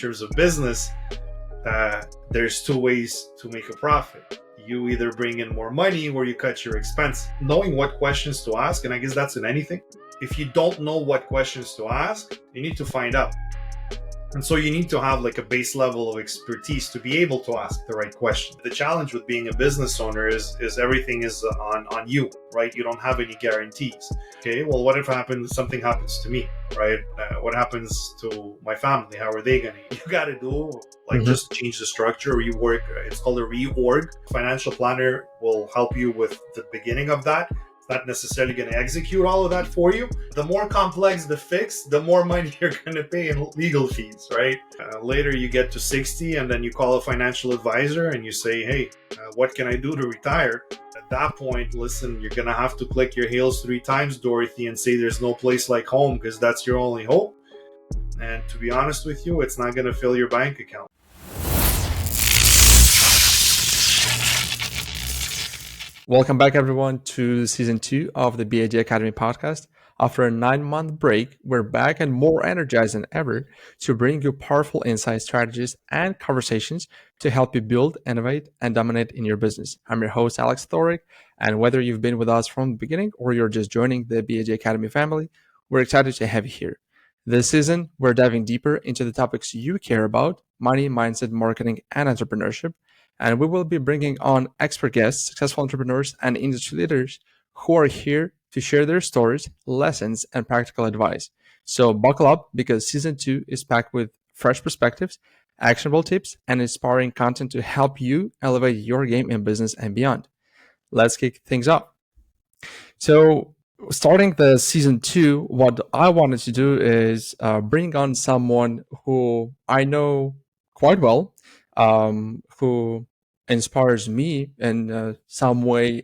terms of business, there's two ways to make a profit. You either bring in more money or you cut your expense. Knowing what questions to ask, and I guess that's in anything. If you don't know what questions to ask, you need to find out. And so you need to have like a base level of expertise to be able to ask the right question. The challenge with being a business owner is everything is on you, right? You don't have any guarantees. Okay, well, what if something happens to me, right? What happens to my family? How are they gonna eat? You gotta do just change the structure, rework. It's called a reorg. Financial planner will help you with the beginning of that. Not necessarily going to execute all of that for you. The more complex the fix, the more money you're going to pay in legal fees, right? Later you get to 60 and then you call a financial advisor and you say, hey, what can I do to retire? At that point, listen, you're going to have to click your heels 3 times, Dorothy, and say there's no place like home because that's your only hope. And to be honest with you, it's not going to fill your bank account. Welcome back, everyone, to Season 2 of the BAG Academy podcast. After a 9-month break, we're back and more energized than ever to bring you powerful insight, strategies, and conversations to help you build, innovate, and dominate in your business. I'm your host, Alex Thoric, and whether you've been with us from the beginning or you're just joining the BAG Academy family, we're excited to have you here. This season, we're diving deeper into the topics you care about: money, mindset, marketing, and entrepreneurship. And we will be bringing on expert guests, successful entrepreneurs, and industry leaders who are here to share their stories, lessons, and practical advice. So buckle up, because Season 2 is packed with fresh perspectives, actionable tips, and inspiring content to help you elevate your game in business and beyond. Let's kick things off. So starting the Season 2, what I wanted to do is bring on someone who I know quite well, who inspires me in some way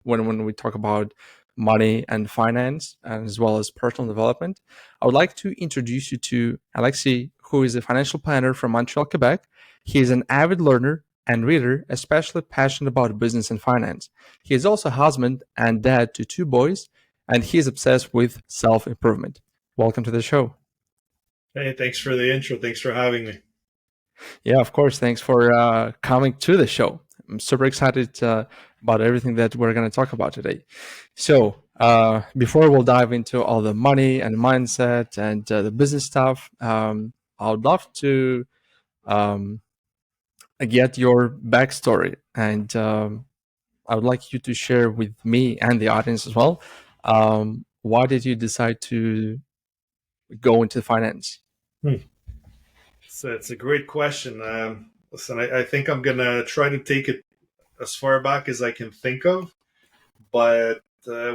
when we talk about money and finance, as well as personal development. I would like to introduce you to Alexei, who is a financial planner from Montreal, Quebec. He is an avid learner and reader, especially passionate about business and finance. He is also a husband and dad to 2 boys, and he is obsessed with self-improvement. Welcome to the show. Hey, thanks for the intro. Thanks for having me. Yeah, of course. Thanks for coming to the show. I'm super excited about everything that we're going to talk about today. So before we'll dive into all the money and mindset and the business stuff, I would love to get your backstory. And I would like you to share with me and the audience as well. Why did you decide to go into finance? So it's a great question. Listen, I think I'm going to try to take it as far back as I can think of, but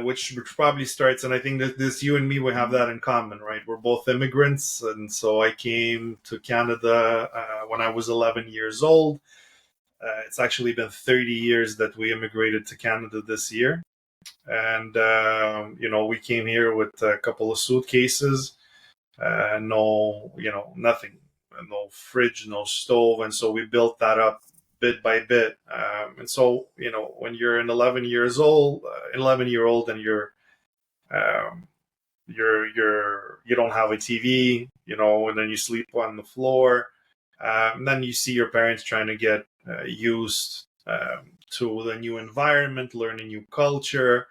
which probably starts, and I think that this, you and me, we have that in common, right? We're both immigrants, and so I came to Canada when I was 11 years old. It's actually been 30 years that we immigrated to Canada this year. And, we came here with a couple of suitcases, nothing. No fridge, no stove, and so we built that up bit by bit. And so, when you're an 11-year-old, and you don't have a TV, and then you sleep on the floor, and then you see your parents trying to get used to the new environment, learn a new culture,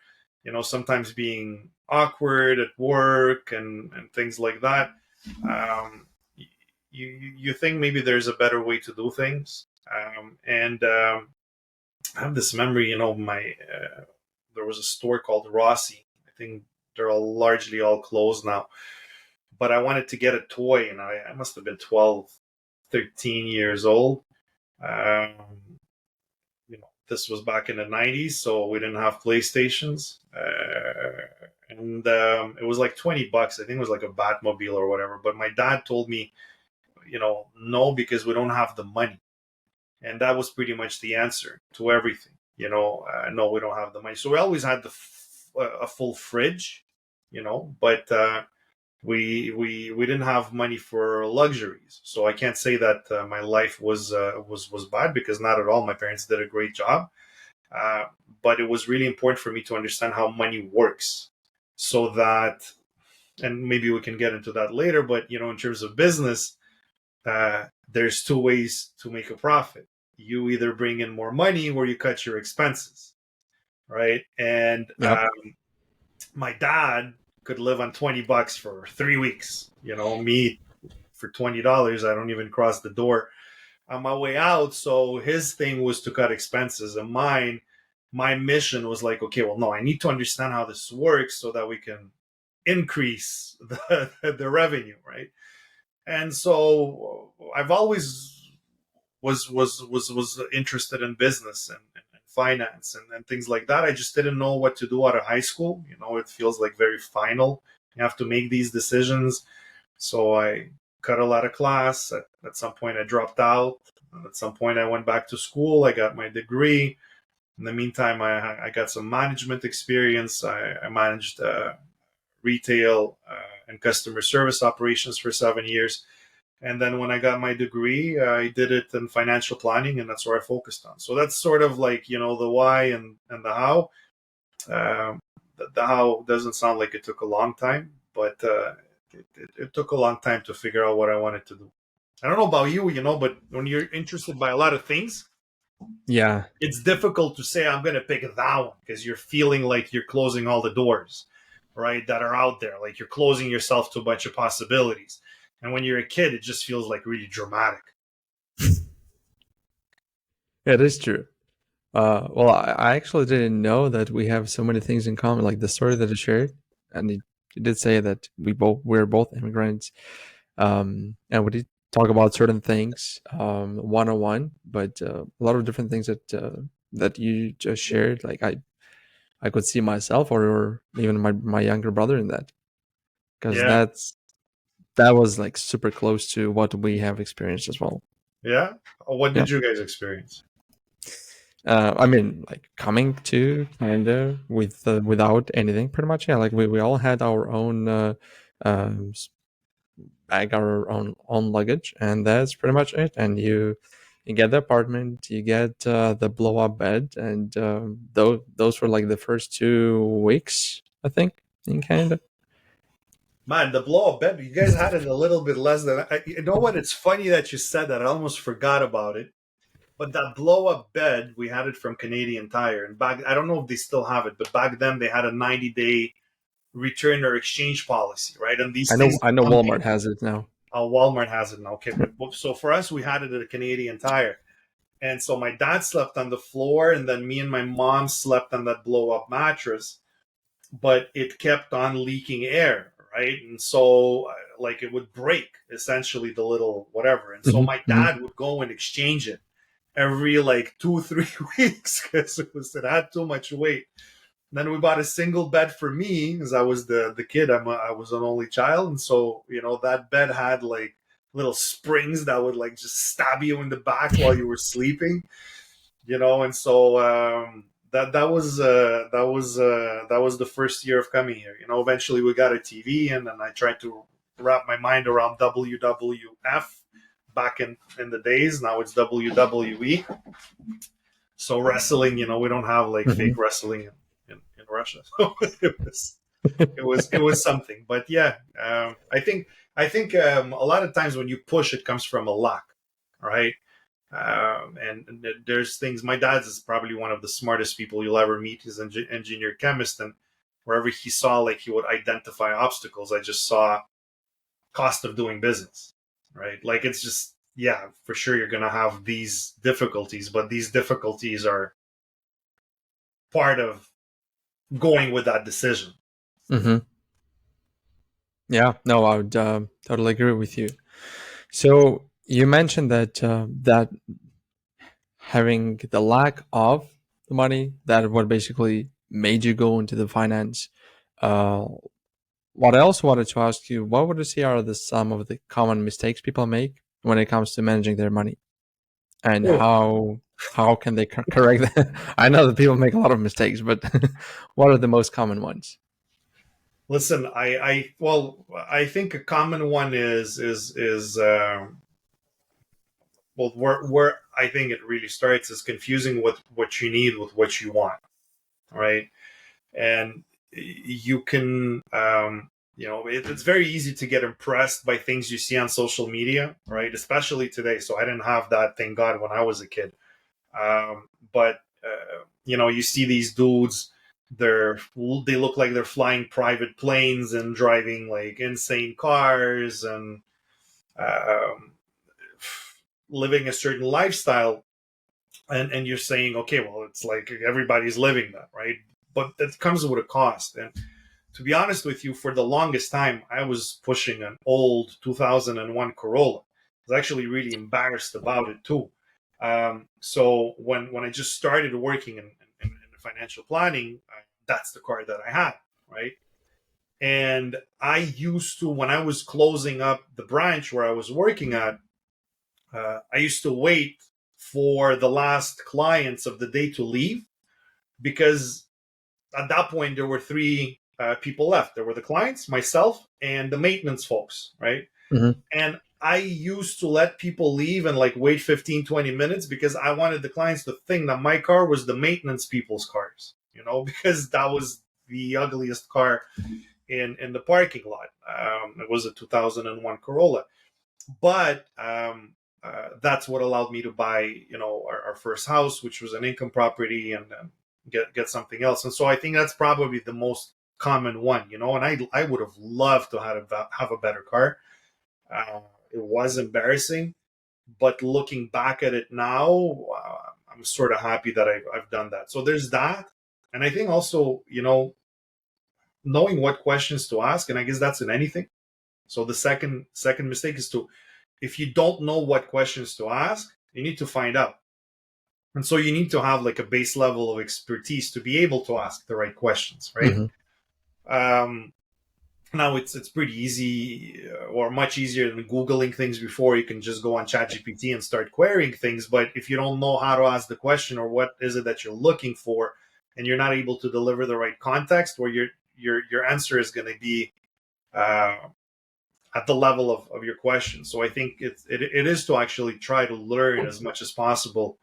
sometimes being awkward at work and things like that. You think maybe there's a better way to do things. I have this memory, there was a store called Rossi. I think they're largely all closed now. But I wanted to get a toy, and I must have been 12, 13 years old. This was back in the 90s, so we didn't have PlayStations. And it was like $20. I think it was like a Batmobile or whatever. But my dad told me, no, because we don't have the money. And that was pretty much the answer to everything. No, we don't have the money. So we always had a full fridge, but we didn't have money for luxuries. So I can't say that my life was bad, because not at all. My parents did a great job. But it was really important for me to understand how money works, so that, and maybe we can get into that later, but in terms of business, there's two ways to make a profit. You either bring in more money or you cut your expenses, right? And Yep. my dad could live on $20 for 3 weeks. Me for $20, I don't even cross the door on my way out. So his thing was to cut expenses, and my mission was like, okay, well, no, I need to understand how this works so that we can increase the revenue, right? And so I've always was interested in business and finance and things like that. I just didn't know what to do out of high school. It feels like very final. You have to make these decisions. So I cut a lot of class. At some point, I dropped out. At some point, I went back to school. I got my degree. In the meantime, I got some management experience. I managed retail and customer service operations for 7 years. And then when I got my degree, I did it in financial planning, and that's where I focused on. So that's sort of like, the why and the how. The how doesn't sound like it took a long time, but it took a long time to figure out what I wanted to do. I don't know about you, but when you're interested by a lot of things, Yeah. it's difficult to say I'm going to pick that one because you're feeling like you're closing all the doors, right, that are out there. Like you're closing yourself to a bunch of possibilities. And when you're a kid, it just feels like really dramatic. It is true. Well, I actually didn't know that we have so many things in common, like the story that I shared, and you did say that we're both immigrants, and we did talk about certain things one on one, but a lot of different things that you just shared, like I could see myself or even my younger brother in that, because Yeah. that was like super close to what we have experienced as well. Yeah. What Yeah. did you guys experience? I mean, like coming to Canada without anything, pretty much. Yeah, like we all had our own bag, our own luggage, and that's pretty much it. And you get the apartment, you get the blow up bed, and those were like the first 2 weeks, I think, in Canada. Man, the blow up bed, you guys had it a little bit less than. You know what? It's funny that you said that. I almost forgot about it. But that blow up bed, we had it from Canadian Tire. And back, I don't know if they still have it, but back then they had a 90-day return or exchange policy, right? And these things I know come Walmart has it now. Walmart has it now. Okay, but so for us, we had it at a Canadian Tire, and so my dad slept on the floor, and then me and my mom slept on that blow up mattress. But it kept on leaking air, right? And so, like, it would break essentially the little whatever. And so Hmm. my Hmm. dad would go and exchange it every like 2 3 weeks because it had too much weight. Then we bought a single bed for me because I was the kid. I was an only child, and so that bed had like little springs that would like just stab you in the back while you were sleeping. And so that was the first year of coming here. Eventually we got a TV, and then I tried to wrap my mind around WWF back in the days. Now it's WWE. So wrestling, we don't have like Hmm. fake wrestling in Russia. So it was something. But yeah, I think a lot of times when you push, it comes from a lack, right? And there's things. My dad is probably one of the smartest people you'll ever meet. He's an engineer chemist, and wherever he saw, like, he would identify obstacles. I just saw cost of doing business, right? Like, it's just, yeah, for sure you're gonna have these difficulties, but these difficulties are part of going with that decision. Hmm. Yeah, no, I would totally agree with you. So you mentioned that having the lack of the money, that what basically made you go into the finance. Uh, what I also wanted to ask you, what would you say are some of the common mistakes people make when it comes to managing their money, and Oh, how can they correct that? I know that people make a lot of mistakes, but what are the most common ones? listen, I think a common one is well, where I think it really starts is confusing what you need with what you want, right? And you can it's very easy to get impressed by things you see on social media, right? Especially today. So I didn't have that, thank God, when I was a kid. But you see these dudes. They look like they're flying private planes and driving like insane cars and um, living a certain lifestyle. And you're saying, okay, well, it's like everybody's living that, right? But that comes with a cost. And to be honest with you, for the longest time, I was pushing an old 2001 Corolla. I was actually really embarrassed about it too. So when I just started working in financial planning, that's the car that I had, right? And I used to, when I was closing up the branch where I was working at, I used to wait for the last clients of the day to leave, because at that point there were three people left. There were the clients, myself, and the maintenance folks, right? Mm-hmm. And I used to let people leave and like wait 15, 20 minutes because I wanted the clients to think that my car was the maintenance people's cars, because that was the ugliest car in the parking lot. It was a 2001 Corolla. But that's what allowed me to buy, our first house, which was an income property, and get something else. And so I think that's probably the most common one, and I would have loved to have a better car. It was embarrassing, but looking back at it now, I'm sort of happy that I've done that. So there's that. And I think also, knowing what questions to ask, and I guess that's in anything. So the second mistake is to, if you don't know what questions to ask, you need to find out. And so you need to have like a base level of expertise to be able to ask the right questions, right? Mm-hmm. Now it's pretty easy, or much easier than Googling things before. You can just go on ChatGPT and start querying things. But if you don't know how to ask the question, or what is it that you're looking for, and you're not able to deliver the right context, where your answer is going to be at the level of your question. So I think it is to actually try to learn as much as possible,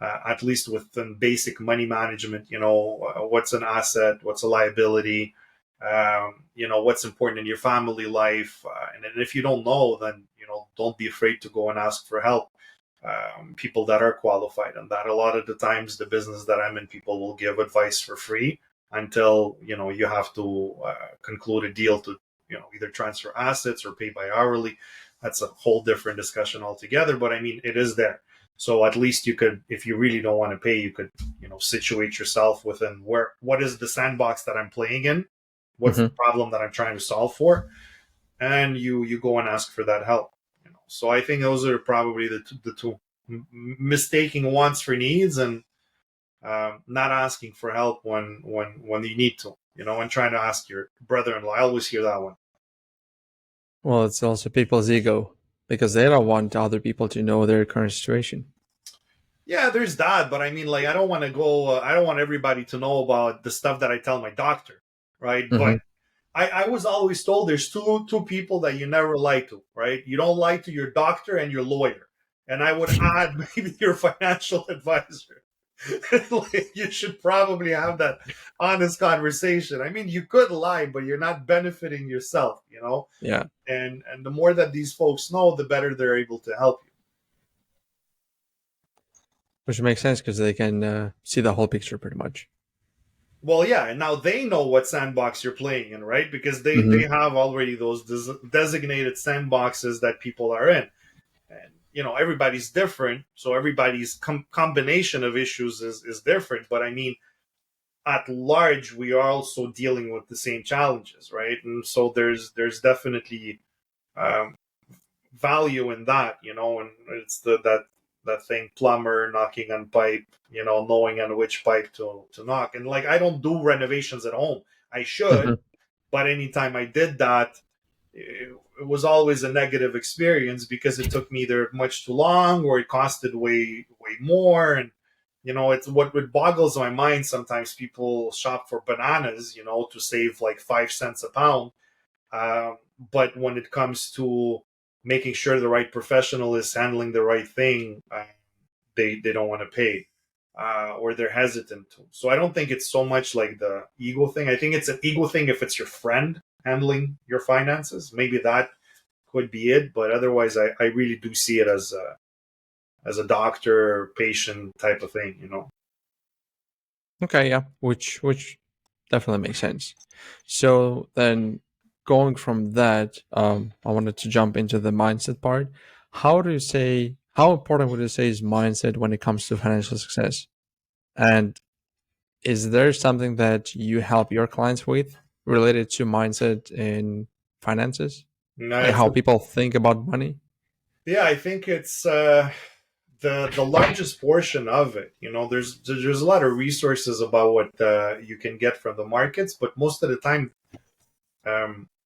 at least within basic money management. What's an asset, what's a liability, what's important in your family life, and if you don't know, then don't be afraid to go and ask for help. People that are qualified on that. A lot of the times, the business that I'm in, people will give advice for free until you have to conclude a deal to either transfer assets or pay by hourly. That's a whole different discussion altogether. But I mean, it is there. So at least you could, if you really don't want to pay, you could situate yourself within what is the sandbox that I'm playing in, what's the problem that I'm trying to solve for, and you go and ask for that help. So I think those are probably the two: mistaking wants for needs, and not asking for help when you need to, and trying to ask your brother-in-law. I always hear that one. Well, it's also people's ego, because they don't want other people to know their current situation. Yeah, there's that, but I mean, like, I don't want to go. I don't want everybody to know about the stuff that I tell my doctor, right? Mm-hmm. But I was always told there's two people that you never lie to, right? You don't lie to your doctor and your lawyer, and I would add maybe your financial advisor. Like, you should probably have that honest conversation. I mean, you could lie, but you're not benefiting yourself, Yeah, And the more that these folks know, the better they're able to help you. which makes sense because they can see the whole picture pretty much. Well, yeah, and now they know what sandbox you're playing in, right? Because they have already those designated sandboxes that people are in. And everybody's different, so everybody's combination of issues is different. But I mean, at large, we are also dealing with the same challenges, right? And so there's definitely um, value in that, and it's that thing, plumber knocking on pipe, knowing on which pipe to knock. And like, I don't do renovations at home. I should, Mm-hmm. but anytime I did that, it was always a negative experience because it took me either much too long, or it costed way more. And it's what boggles my mind. Sometimes people shop for bananas, to save like 5 cents a pound. But when it comes to making sure the right professional is handling the right thing, they don't want to pay, or they're hesitant to. So I don't think it's so much like the ego thing. I think it's an ego thing if it's your friend, handling your finances. Maybe that could be it, but otherwise, I really do see it as a doctor patient type of thing, you know. Okay, yeah, which definitely makes sense. So then, going from that, I wanted to jump into the mindset part. How important would you say is mindset when it comes to financial success? And is there something that you help your clients with related to mindset in finances? No, Like how people think about money? yeah, I think it's the largest portion of it. You know, there's a lot of resources about what you can get from the markets, but most of the time,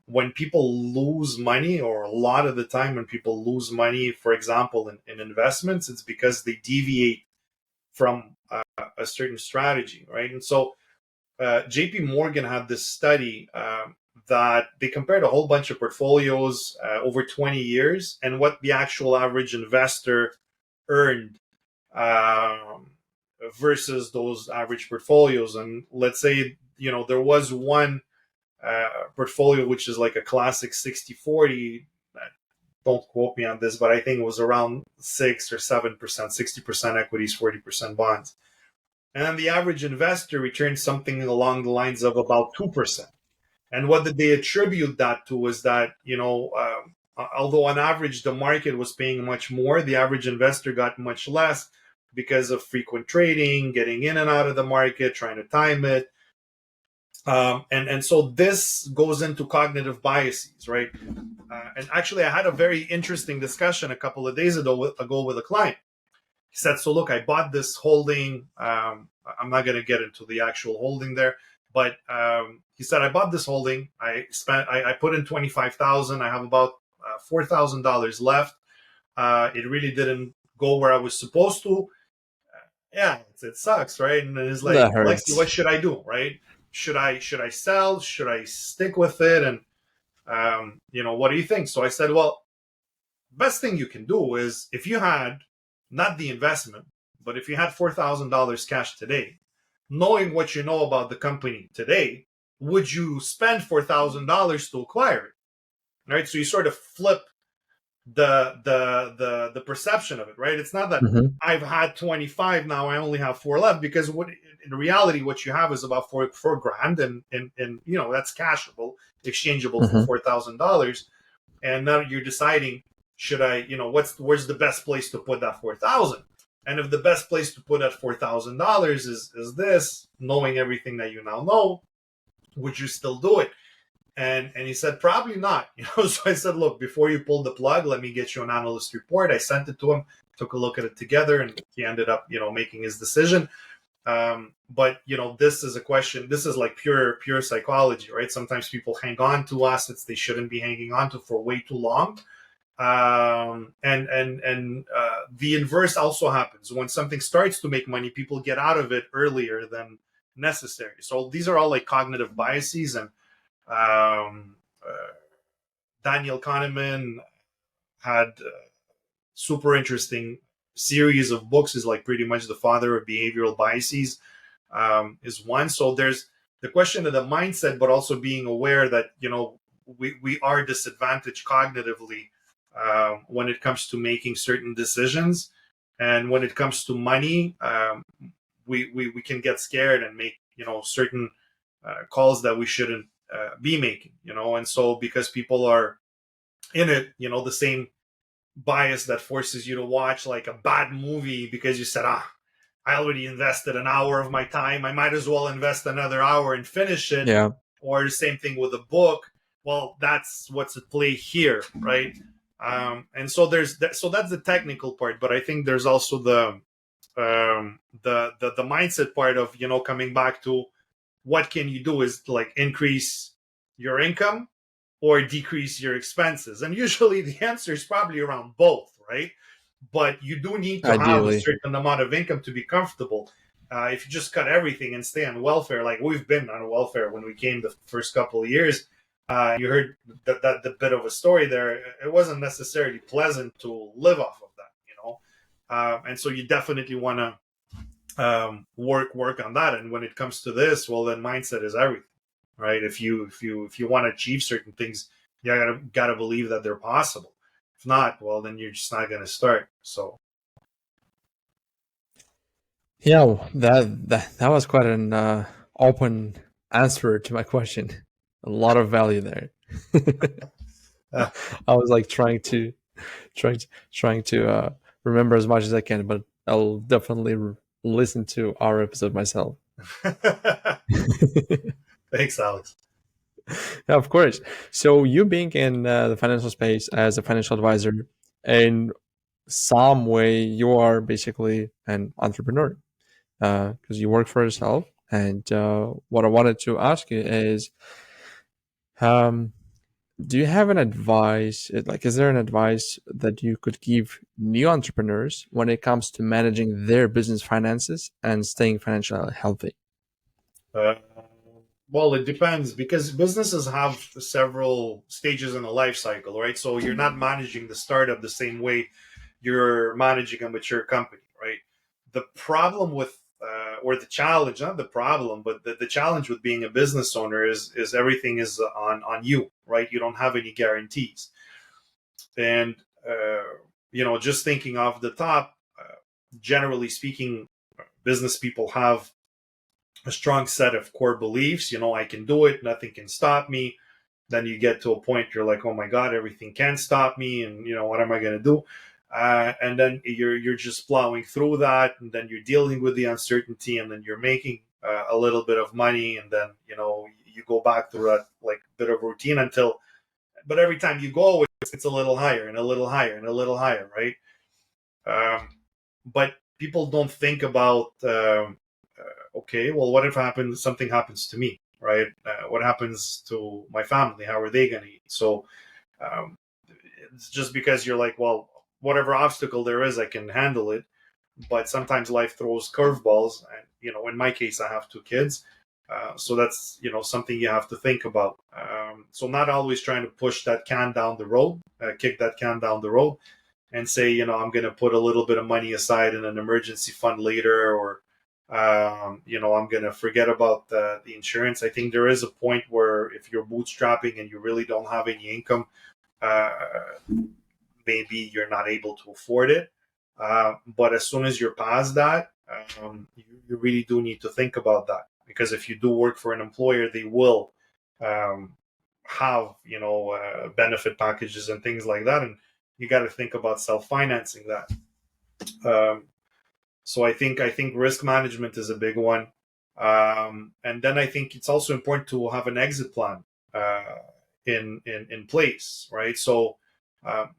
when people lose money, or a lot of the time when people lose money, for example, in investments, it's because they deviate from a certain strategy, right? And so JP Morgan had this study that they compared a whole bunch of portfolios over 20 years and what the actual average investor earned um, versus those average portfolios. And let's say, there was one portfolio which is like a classic 60/40. Don't quote me on this, but I think it was around 6 or 7%, 60% equities, 40% bonds. And then the average investor returned something along the lines of about 2%. And what did they attribute that to was that, although on average the market was paying much more, the average investor got much less because of frequent trading, getting in and out of the market, trying to time it. And so this goes into cognitive biases, right? And actually, I had a very interesting discussion a couple of days ago with a client. He said, so look, I bought this holding. I'm not going to get into the actual holding there, but he said, I bought this holding. I put in 25,000. I have about $4,000 left. It really didn't go where I was supposed to. Yeah, it sucks, right? And it's like, That Alexi, what hurts. should I do, right? Should I sell? Should I stick with it? And what do you think? So I said, well, best thing you can do is if you had not the investment, but if you had $4,000 cash today, knowing what you know about the company today, would you spend $4,000 to acquire it? Right. So you sort of flip the perception of it, right? It's not that Hmm. I've had 25, now I only have four left, because what in reality what you have is about four grand, and that's cashable, exchangeable for Hmm. $4,000. And now you're deciding, should I, where's the best place to put that 4,000? And if the best place to put that $4,000 is this, knowing everything that you now know, would you still do it? And he said, probably not. So I said, look, before you pull the plug, let me get you an analyst report. I sent it to him, took a look at it together, and he ended up, making his decision. But this is a question. This is like pure psychology, right? Sometimes people hang on to assets they shouldn't be hanging on to for way too long. And the inverse also happens. When something starts to make money, people get out of it earlier than necessary. So these are all like cognitive biases. And Daniel Kahneman had super interesting series of books. Is like pretty much the father of behavioral biases, is one. So there's the question of the mindset, but also being aware that we are disadvantaged cognitively when it comes to making certain decisions, and when it comes to money, we can get scared and make certain calls that we shouldn't be making. And so because people are in it, the same bias that forces you to watch like a bad movie because you said, I already invested an hour of my time, I might as well invest another hour and finish it. Yeah, Or the same thing with a book. Well, that's what's at play here, right? And so there's that, so that's the technical part, but I think there's also the mindset part of coming back to what can you do is like increase your income or decrease your expenses. And usually the answer is probably around both, right? But you do need to have a ideally. certain amount of income to be comfortable. If you just cut everything and stay on welfare, like we've been on welfare when we came the first couple of years, you heard that the bit of a story there. It wasn't necessarily pleasant to live off of that. And so you definitely want to work on that. And when it comes to this, well, then mindset is everything, right? If you want to achieve certain things, you gotta believe that they're possible. If not, well, then you're just not gonna start. So Yeah, that was quite an open answer to my question. A lot of value there. uh, I was like trying to remember as much as I can, but I'll definitely listen to our episode myself. thanks, Alex. Yeah, of course. So you being in the financial space as a financial advisor, in some way, you are basically an entrepreneur because you work for yourself. And what I wanted to ask you is, um, do you have an advice? Like, is there an advice that you could give new entrepreneurs when it comes to managing their business finances and staying financially healthy? Uh, well, it depends because businesses have several stages in the life cycle, right? So you're not managing the startup the same way you're managing a mature company, right? The problem with or the challenge, not the problem, but the challenge with being a business owner is everything is on you, right? You don't have any guarantees, and just thinking off the top, generally speaking, business people have a strong set of core beliefs. I can do it, nothing can stop me. Then you get to a point you're like, oh my god, everything can stop me, and what am I going to do? And then you're just plowing through that, and then you're dealing with the uncertainty, and then you're making a little bit of money, and then you go back through that like bit of routine until, but every time you go, it's a little higher and a little higher and a little higher, right? But people don't think about okay, well, what if something happens to me, right? What happens to my family? How are they going to eat? So um, it's just because you're like, well, whatever obstacle there is, I can handle it. But sometimes life throws curveballs, and in my case, I have two kids. So that's something you have to think about. So not always trying to push that can down the road, kick that can down the road, and say, I'm going to put a little bit of money aside in an emergency fund later, or I'm going to forget about the insurance. I think there is a point where if you're bootstrapping and you really don't have any income, uh, maybe you're not able to afford it. But as soon as you're past that, you really do need to think about that, because if you do work for an employer, they will um, have benefit packages and things like that, and you got to think about self-financing that. Um, so I think risk management is a big one, and then I think it's also important to have an exit plan in place, right? So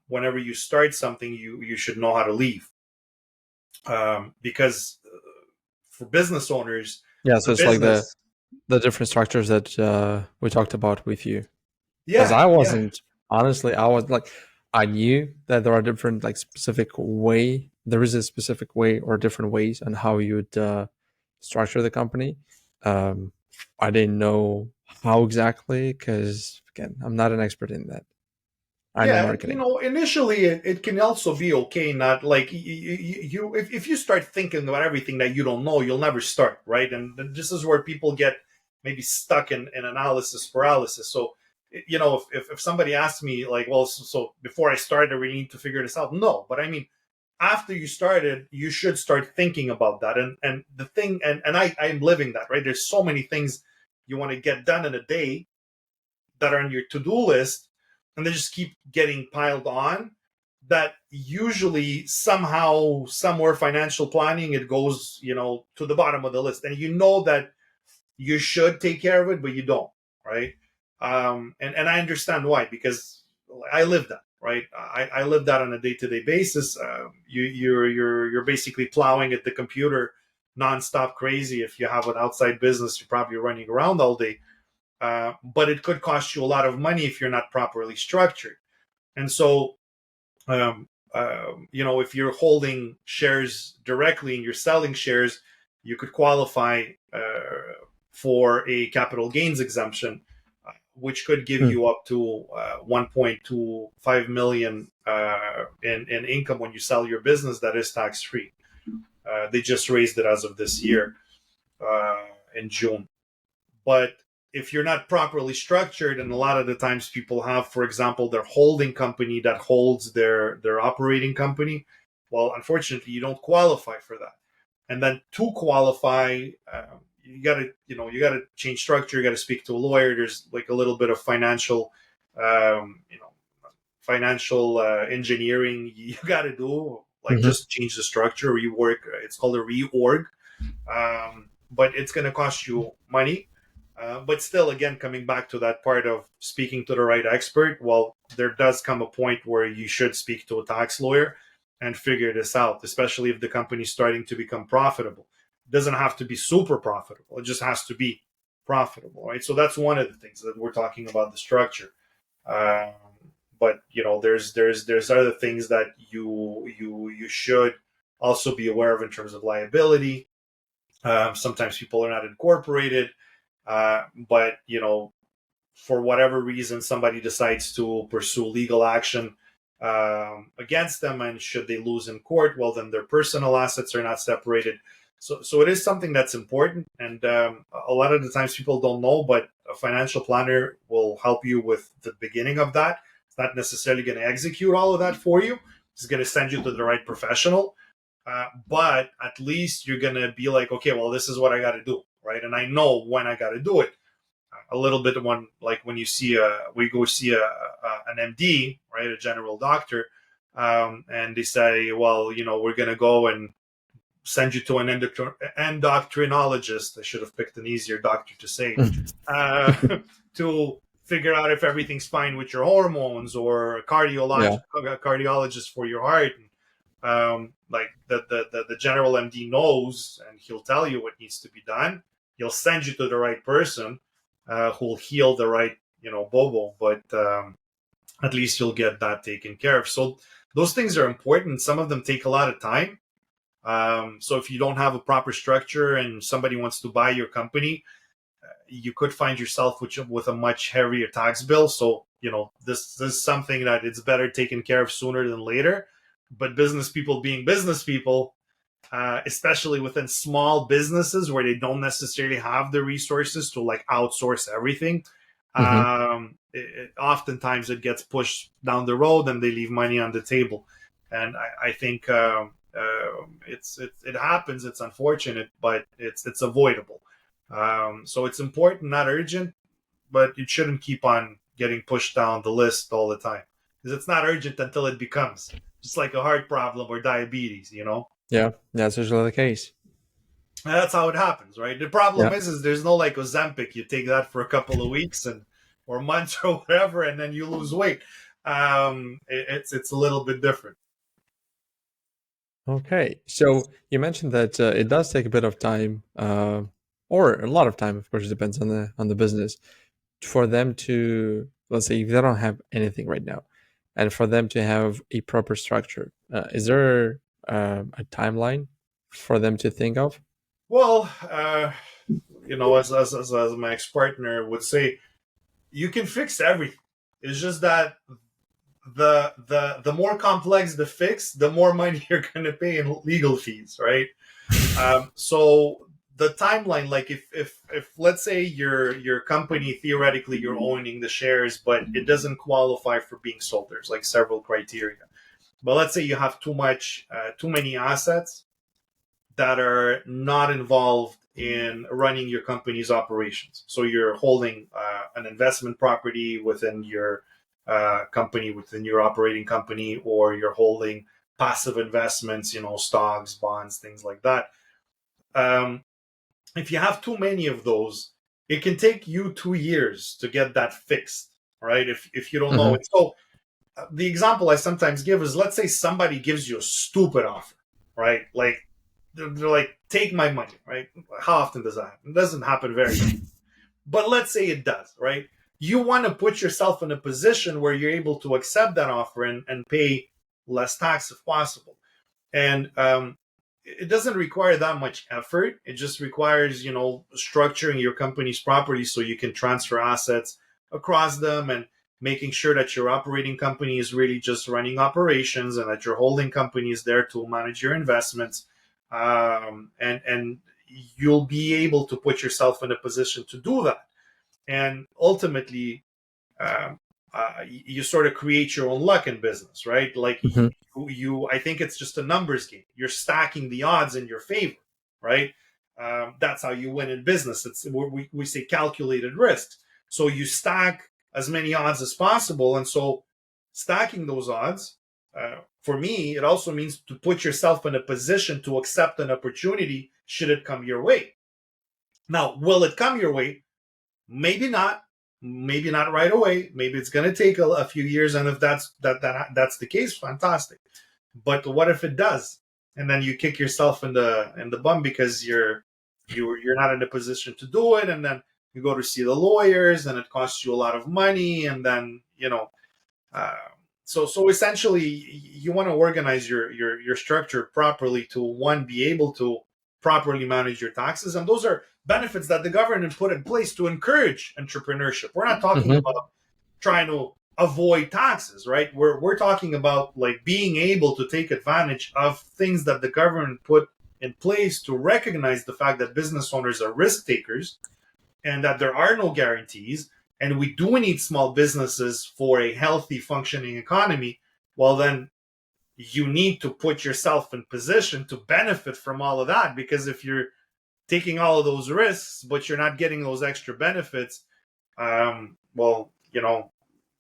whenever you start something, you should know how to leave, because for business owners, Yeah, the so it's like the business, the different structures that we talked about with you. Because yeah, I yeah, wasn't honestly, I was like, I knew that there are different like specific way. There is a specific way or different ways on how you would structure the company. Um, I didn't know how exactly because again, I'm not an expert in that. I know yeah. And marketing. initially it can also be okay. Not like if you start thinking about everything that you don't know, you'll never start, right? And this is where people get maybe stuck in analysis paralysis. So if somebody asks me like, well, so before I started, I really need to figure this out. No, but I mean, after you started, you should start thinking about that. And the thing, and I'm living that, right? There's so many things you want to get done in a day that are on your to-do list, and they just keep getting piled on, that usually somehow, somewhere, financial planning, it goes to the bottom of the list, and that you should take care of it, but you don't, right? And I understand why, because I live that, right? I live that on a day-to-day basis. You're basically plowing at the computer nonstop, crazy. If you have an outside business, you're probably running around all day, but it could cost you a lot of money if you're not properly structured. And so, if you're holding shares directly and you're selling shares, you could qualify for a capital gains exemption, which could give Hmm. you up to 1.25 million in income when you sell your business that is tax free. They just raised it as of this year in June. But if you're not properly structured, and a lot of the times people have, for example, their holding company that holds their operating company, well, unfortunately, you don't qualify for that. And then to qualify, you gotta change structure. You gotta speak to a lawyer. There's like a little bit of um, you know, financial engineering you gotta do, like Hmm. just change the structure, rework. It's called a reorg, but it's gonna cost you money. But still, again, coming back to that part of speaking to the right expert, well, there does come a point where you should speak to a tax lawyer and figure this out, especially if the company's starting to become profitable. It doesn't have to be super profitable, it just has to be profitable, right? So that's one of the things that we're talking about, the structure. Um, but there's other things that you should also be aware of in terms of liability. Sometimes people are not incorporated, but for whatever reason, somebody decides to pursue legal action against them, and should they lose in court, well, then their personal assets are not separated. So it is something that's important, and a lot of the times people don't know, but a financial planner will help you with the beginning of that. It's not necessarily going to execute all of that for you. It's going to send you to the right professional, but at least you're going to be like, okay, well, this is what I got to do, right? And I know when I got to do it. A little bit when, like, when you see we go see an MD, right, a general doctor, and they say, well, we're going to go and send you to an endocrinologist. I should have picked an easier doctor to say, uh, to figure out if everything's fine with your hormones, or a Yeah. cardiologist for your heart. Like the general MD knows, and he'll tell you what needs to be done. He'll send you to the right person, who'll heal the right, bobo. But at least you'll get that taken care of. So those things are important. Some of them take a lot of time. So if you don't have a proper structure and somebody wants to buy your company, you could find yourself with a much heavier tax bill. So this is something that it's better taken care of sooner than later. But business people being business people, especially within small businesses where they don't necessarily have the resources to like outsource everything, Hmm. oftentimes it gets pushed down the road and they leave money on the table. And I think it happens. It's unfortunate, but it's avoidable. So it's important, not urgent, but it shouldn't keep on getting pushed down the list all the time, because it's not urgent until it becomes, just like a heart problem or diabetes. Yeah, that's usually the case. And that's how it happens, right? The problem Yeah. is there's no like Ozempic. You take that for a couple of weeks and or months or whatever, and then you lose weight. It's a little bit different. Okay. So you mentioned that it does take a bit of time, or a lot of time. Of course, it depends on the business for them to, let's say, if they don't have anything right now, and for them to have a proper structure. Is there a timeline for them to think of? Well, as my ex partner would say, you can fix everything. It's just that the more complex the fix, the more money you're going to pay in legal fees, right? So the timeline, like if let's say your company, theoretically you're owning the shares, but it doesn't qualify for being sold. There's like several criteria. But let's say you have too many assets that are not involved in running your company's operations. So you're holding an investment property within your company, within your operating company, or you're holding passive investments, stocks, bonds, things like that. Um, if you have too many of those, it can take you 2 years to get that fixed, right? If you don't know Hmm. it. So the example I sometimes give is, let's say somebody gives you a stupid offer, right? Like they're like, take my money, right? How often does that happen? It doesn't happen very often. But let's say it does, right? You want to put yourself in a position where you're able to accept that offer and pay less tax if possible. And it doesn't require that much effort. It just requires, structuring your company's property so you can transfer assets across them, and making sure that your operating company is really just running operations, and that your holding company is there to manage your investments. And you'll be able to put yourself in a position to do that. and ultimately you sort of create your own luck in business, right? Like Hmm. I think it's just a numbers game. You're stacking the odds in your favor, right? That's how you win in business. It's we say calculated risks. So you stack as many odds as possible, and so stacking those odds, for me, it also means to put yourself in a position to accept an opportunity should it come your way. Now, will it come your way? Maybe not. Maybe not right away. Maybe it's going to take a few years, and if that's the case, fantastic. But what if it does, and then you kick yourself in the bum because you're not in a position to do it, and then you go to see the lawyers, and it costs you a lot of money, and then uh, so essentially, you want to organize your structure properly to one be able to properly manage your taxes, and those are benefits that the government put in place to encourage entrepreneurship. We're not talking Hmm. about trying to avoid taxes, right? We're talking about like being able to take advantage of things that the government put in place to recognize the fact that business owners are risk takers and that there are no guarantees, and we do need small businesses for a healthy functioning economy. Well, then you need to put yourself in position to benefit from all of that, because if you're taking all of those risks but you're not getting those extra benefits, well,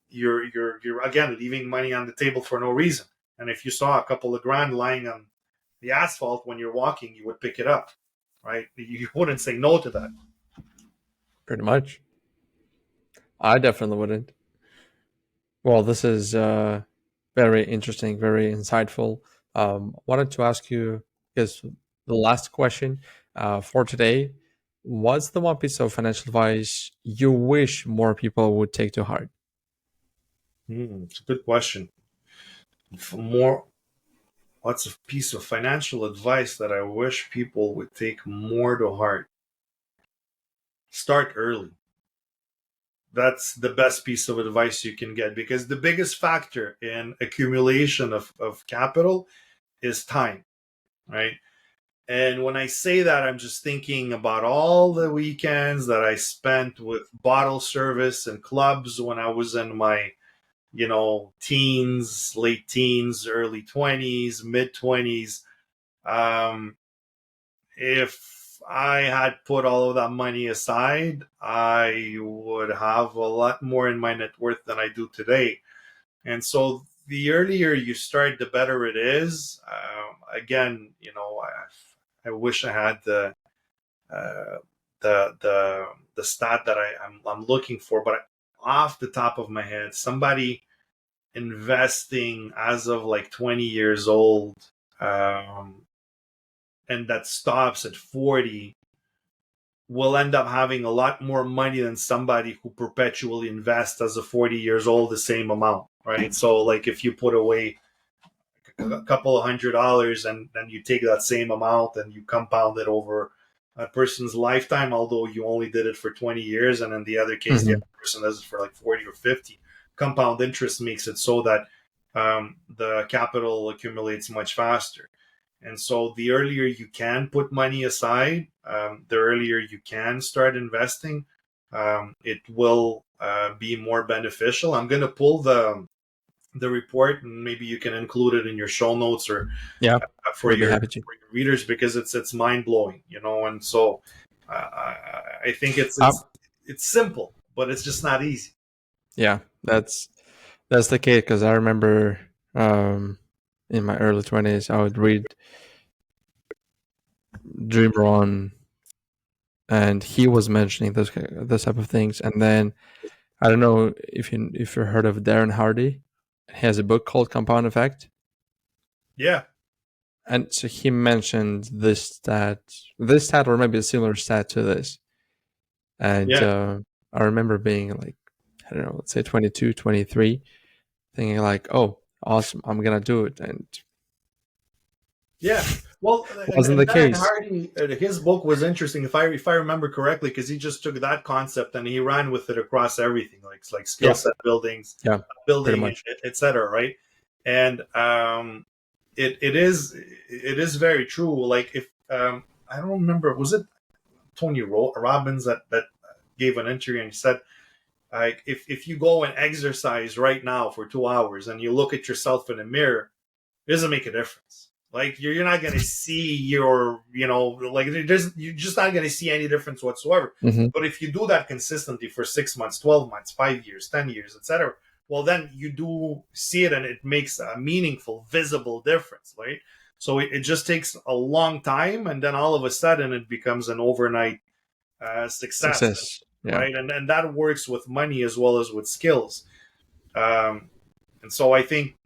you're again leaving money on the table for no reason. And if you saw a couple of grand lying on the asphalt when you're walking, you would pick it up, right? You wouldn't say no to that. Pretty much. I definitely wouldn't. Well, this is very interesting, very insightful. Wanted to ask you, because the last question for today, what's the one piece of financial advice you wish more people would take to heart? It's a good question. For more, what's a piece of financial advice that I wish people would take more to heart? Start early. That's the best piece of advice you can get, because the biggest factor in accumulation of capital is time, right? And when I say that, I'm just thinking about all the weekends that I spent with bottle service and clubs when I was in my, teens, late teens, early 20s, mid 20s. Um, if I had put all of that money aside, I would have a lot more in my net worth than I do today. And so the earlier you start, the better it is. Again, I wish I had uh, the stat that I'm looking for, but off the top of my head, somebody investing as of like 20 years old, um, and that stops at 40 will end up having a lot more money than somebody who perpetually invests as a 40 years old the same amount, right? So like if you put away a couple of $100 and then you take that same amount and you compound it over a person's lifetime, although you only did it for 20 years, and in the other case the Hmm. other person does it for like 40 or 50, compound interest makes it so that the capital accumulates much faster. And so the earlier you can put money aside, the earlier you can start investing, it will be more beneficial. I'm going to pull the report, and maybe you can include it in your show notes or Yeah, for would be your happy to. readers, because it's mind blowing, and so I think it's Uh, it's it's simple, but it's just not easy. yeah, that's the case because I remember in my early 20s, I would read Dream Run, and he was mentioning those type of things. And then I don't know if you heard of Darren Hardy. He has a book called Compound Effect, Yeah, and so he mentioned this stat, or maybe a similar stat to this. And yeah, I remember being like, I don't know, let's say 22, 23, thinking like, oh, awesome, I'm gonna do it, and yeah. Well, wasn't and the Darren case. Hardy, his book was interesting, if I remember correctly, because he just took that concept and he ran with it across everything, like skill Yeah, set buildings, yeah, pretty building, much. etc. Right, and it is very true. Like if I don't remember, was it Tony Robbins that gave an interview and he said, like, if you go and exercise right now for 2 hours and you look at yourself in the mirror, it doesn't make a difference. Like you're not going to see like you're just not going to see any difference whatsoever. Mm-hmm. But if you do that consistently for 6 months, 12 months, 5 years, 10 years, etc., well, then you do see it and it makes a meaningful, visible difference, right? So it just takes a long time, and then all of a sudden it becomes an overnight success, Yeah. right? And that works with money as well as with skills. And so I think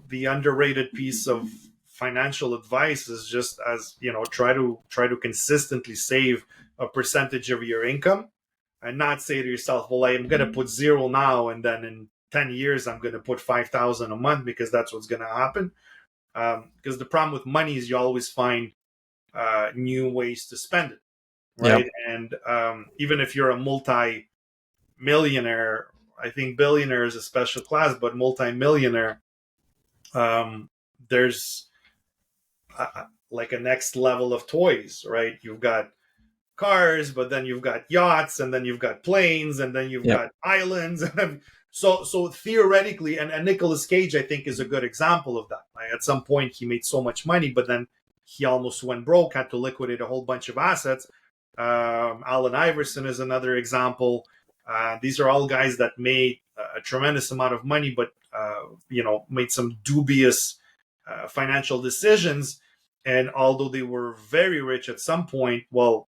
the underrated piece of financial advice is just, as try to consistently save a percentage of your income, and not say to yourself, well, I'm going to put zero now and then in 10 years I'm going to put 5,000 a month because that's what's going to happen. Because the problem with money is you always find new ways to spend it, right? Yeah. And even if you're a multi-millionaire, I think billionaire is a special class, but multi-millionaire, there's like a next level of toys, right? You've got cars, but then you've got yachts, and then you've got planes, and then you've got islands. So theoretically, and Nicolas Cage, I think, is a good example of that. Like, at some point, he made so much money, but then he almost went broke, had to liquidate a whole bunch of assets. Allen Iverson is another example. These are all guys that made a tremendous amount of money, but made some dubious financial decisions. And although they were very rich at some point, well,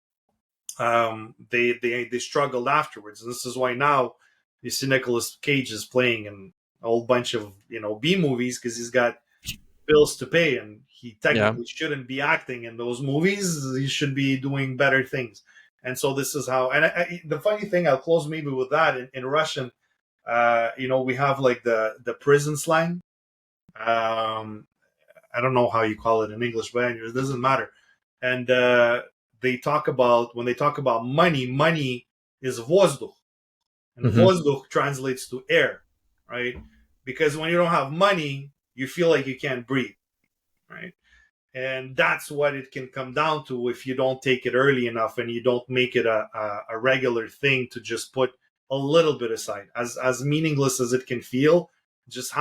they struggled afterwards. And this is why now you see Nicolas Cage is playing in a whole bunch of B movies, because he's got bills to pay, and he technically shouldn't be acting in those movies. He should be doing better things. And so this is how. And the funny thing, I'll close maybe with that. In Russian, we have like the prison slang. I don't know how you call it in English, but it doesn't matter. And they talk about, when they talk about money is vozdukh, and vozdukh translates to air, right? Because when you don't have money, you feel like you can't breathe, right? And that's what it can come down to if you don't take it early enough and you don't make it a regular thing to just put a little bit aside. As meaningless as it can feel, just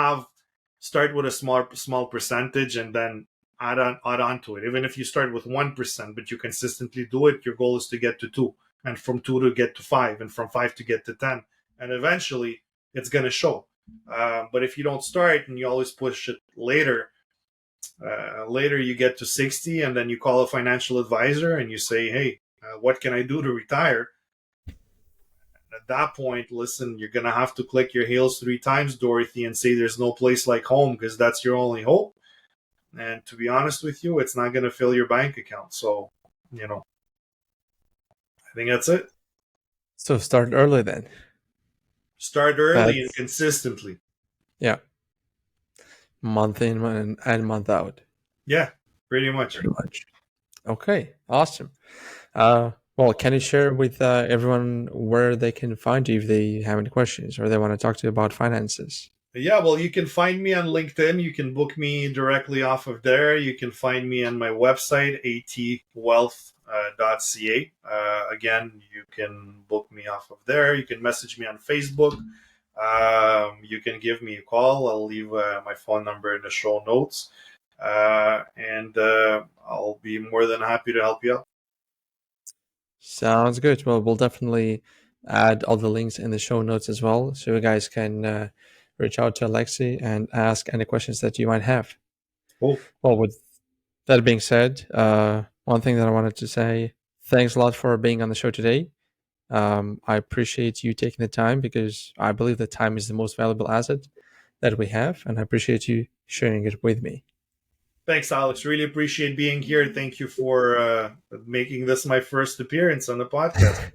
start with a small percentage and then add on to it. Even if you start with 1%, but you consistently do it, your goal is to get to 2, and from 2 to get to 5, and from 5 to get to 10, and eventually it's going to show. But if you don't start and you always push it later you get to 60, and then you call a financial advisor and you say, hey, what can I do to retire? At that point, listen, you're going to have to click your heels 3 times, Dorothy, and say there's no place like home, because that's your only hope. And to be honest with you, it's not going to fill your bank account. So, I think that's it. So start early then. Start early and consistently. Yeah. Month in and month out. Yeah, pretty much. Okay, awesome. Well, can you share with everyone where they can find you if they have any questions or they want to talk to you about finances? Yeah, well, you can find me on LinkedIn. You can book me directly off of there. You can find me on my website, atwealth.ca. Again, you can book me off of there. You can message me on Facebook. You can give me a call. I'll leave my phone number in the show notes. And I'll be more than happy to help you out. Sounds good. Well, we'll definitely add all the links in the show notes as well, so you guys can reach out to Alexei and ask any questions that you might have. Cool. Well, with that being said, one thing that I wanted to say, thanks a lot for being on the show today. I appreciate you taking the time, because I believe that time is the most valuable asset that we have, and I appreciate you sharing it with me. Thanks, Alex. Really appreciate being here. Thank you for making this my first appearance on the podcast.